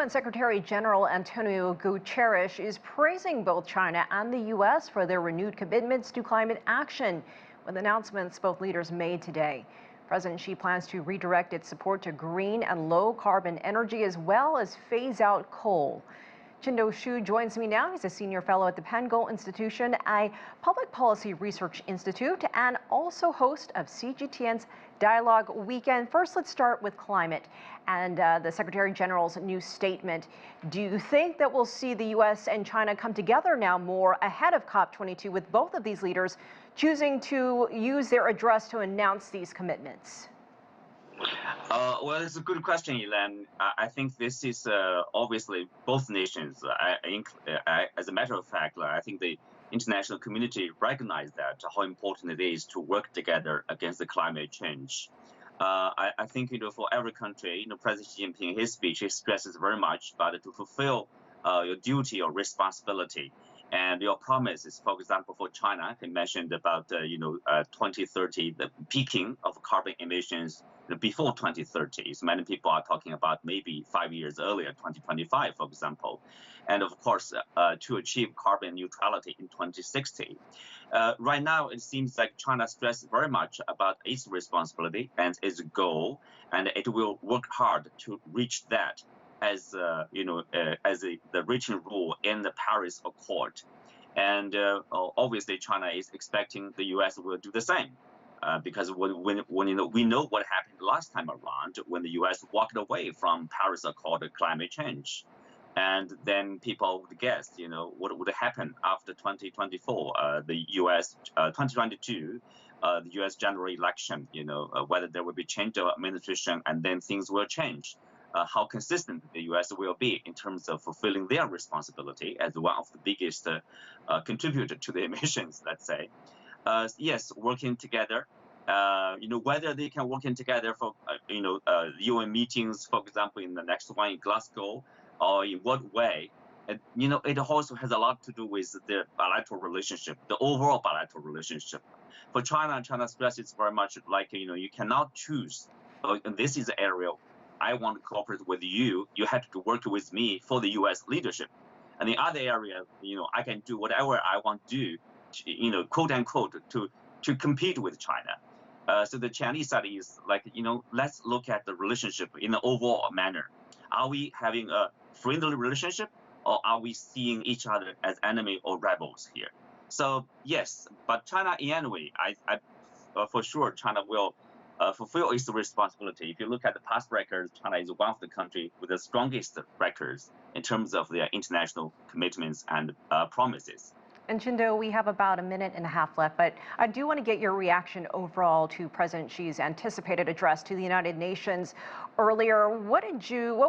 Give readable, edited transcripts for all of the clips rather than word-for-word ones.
UN Secretary General Antonio Guterres is praising both China and the U.S. for their renewed commitments to climate action, with announcements both leaders made today. President Xi plans to redirect its support to green and low-carbon energy as well as phase out coal. Qinduo Xu joins me now. He's a senior fellow at the Pangoal Institution, a public policy research institute, and also host of CGTN's Dialogue Weekend. First, let's start with climate and the Secretary General's new statement. Do you think that we'll see the U.S. and China come together now more ahead of COP22, with both of these leaders choosing to use their address to announce these commitments? Well, it's a good question, Elaine. I think this is obviously both nations. As a matter of fact, I think the international community recognizes that how important it is to work together against the climate change. I think for every country, President Xi Jinping, his speech, he stresses very much about to fulfill your duty or responsibility. And your promises, for example, for China, he mentioned about 2030, the peaking of carbon emissions before 2030. So many people are talking about maybe 5 years earlier, 2025, for example. And of course, to achieve carbon neutrality in 2060. Right now, it seems like China stresses very much about its responsibility and its goal, and it will work hard to reach that as the written rule in the Paris Accord. And obviously, China is expecting the U.S. will do the same. Because when we know what happened last time around when the U.S. walked away from Paris Accord climate change, and then people would guess, what would happen after 2024, the U.S. 2022, the U.S. general election, whether there will be change of administration and then things will change. How consistent the U.S. will be in terms of fulfilling their responsibility as one of the biggest contributor to the emissions, let's say. Yes, working together, whether they can work in together for, UN meetings, for example, in the next one in Glasgow, or in what way, it also has a lot to do with the bilateral relationship, the overall bilateral relationship. For China, China stresses very much like, you cannot choose. This is the area I want to cooperate with you. You have to work with me for the U.S. leadership. And the other area, I can do whatever I want to do, quote unquote, to compete with China. So the Chinese side is like, let's look at the relationship in an overall manner. Are we having a friendly relationship, or are we seeing each other as enemy or rebels here? So yes, but China in any way, I for sure China will fulfill its responsibility. If you look at the past records, China is one of the countries with the strongest records in terms of their international commitments and promises. And Qinduo, we have about a minute and a half left, but I do want to get your reaction overall to President Xi's anticipated address to the United Nations earlier. What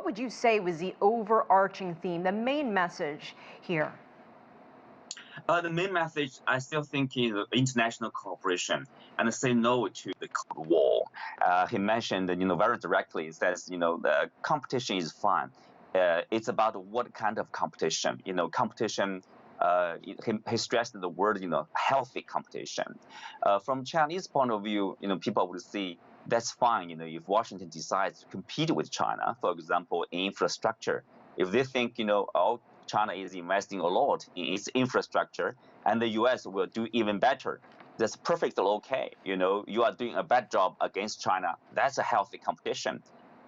would you say was the overarching theme, the main message here? The main message, I still think, is international cooperation and say no to the Cold War. He mentioned, very directly, he says, the competition is fun. It's about what kind of competition. Competition. He stressed the word, healthy competition. From Chinese point of view, people would see that's fine. If Washington decides to compete with China, for example, in infrastructure, if they think, China is investing a lot in its infrastructure, and the U.S. will do even better, that's perfectly okay. You are doing a bad job against China. That's a healthy competition.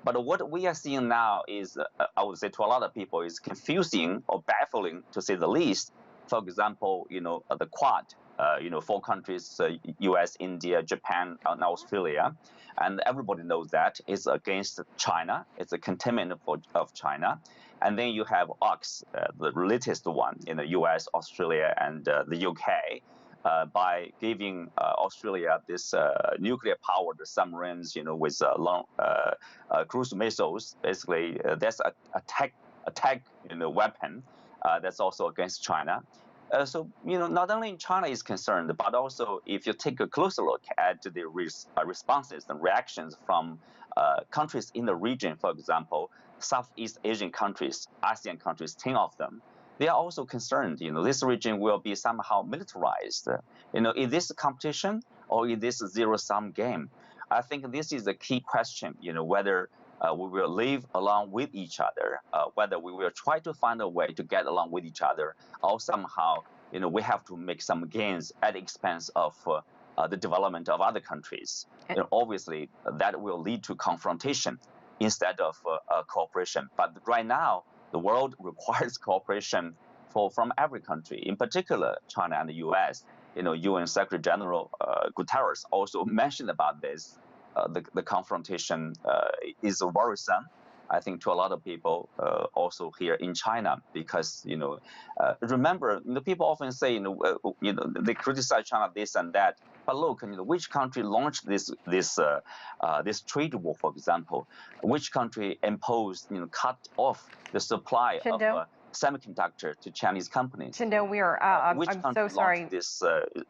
But what we are seeing now is, I would say to a lot of people, is confusing or baffling, to say the least. For example, the Quad, 4 countries, U.S., India, Japan, and Australia, and everybody knows that it's against China. It's a containment of China. And then you have AUKUS, the latest one in the U.S., Australia, and the U.K., by giving Australia this nuclear-powered submarines, with long cruise missiles. Basically, that's a attack weapon that's also against China. So, not only China is concerned, but also if you take a closer look at the responses and reactions from countries in the region, for example, Southeast Asian countries, ASEAN countries, 10 of them, they are also concerned, this region will be somehow militarized. Is this a competition or is this a zero-sum game? I think this is a key question, whether we will live along with each other, whether we will try to find a way to get along with each other, or somehow, we have to make some gains at the expense of the development of other countries. Obviously, that will lead to confrontation instead of cooperation. But right now, the world requires cooperation from every country, in particular China and the U.S. UN Secretary General Guterres also mentioned about this. The confrontation is worrisome, I think, to a lot of people also here in China, because remember, people often say they criticize China this and that, but look, which country launched this trade war, for example? Which country imposed cut off the supply of semiconductor to Chinese companies? Qinduo, we are which I'm country so sorry. launched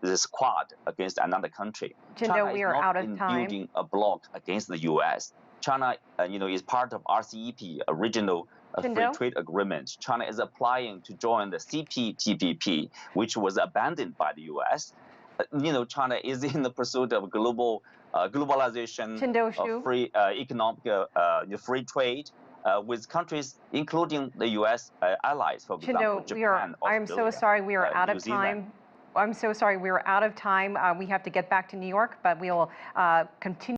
this quad against another country? Qinduo, China we is are not out of in time. building a bloc against the U.S. China, is part of RCEP, a regional free trade agreement. China is applying to join the CPTPP, which was abandoned by the U.S. China is in the pursuit of globalization, free economic, free trade with countries, including the U.S. Allies, for example, Japan, Australia, I'm so sorry, we are out New of Zealand. time. I'm so sorry, we are out of time. We have to get back to New York, but we will continue.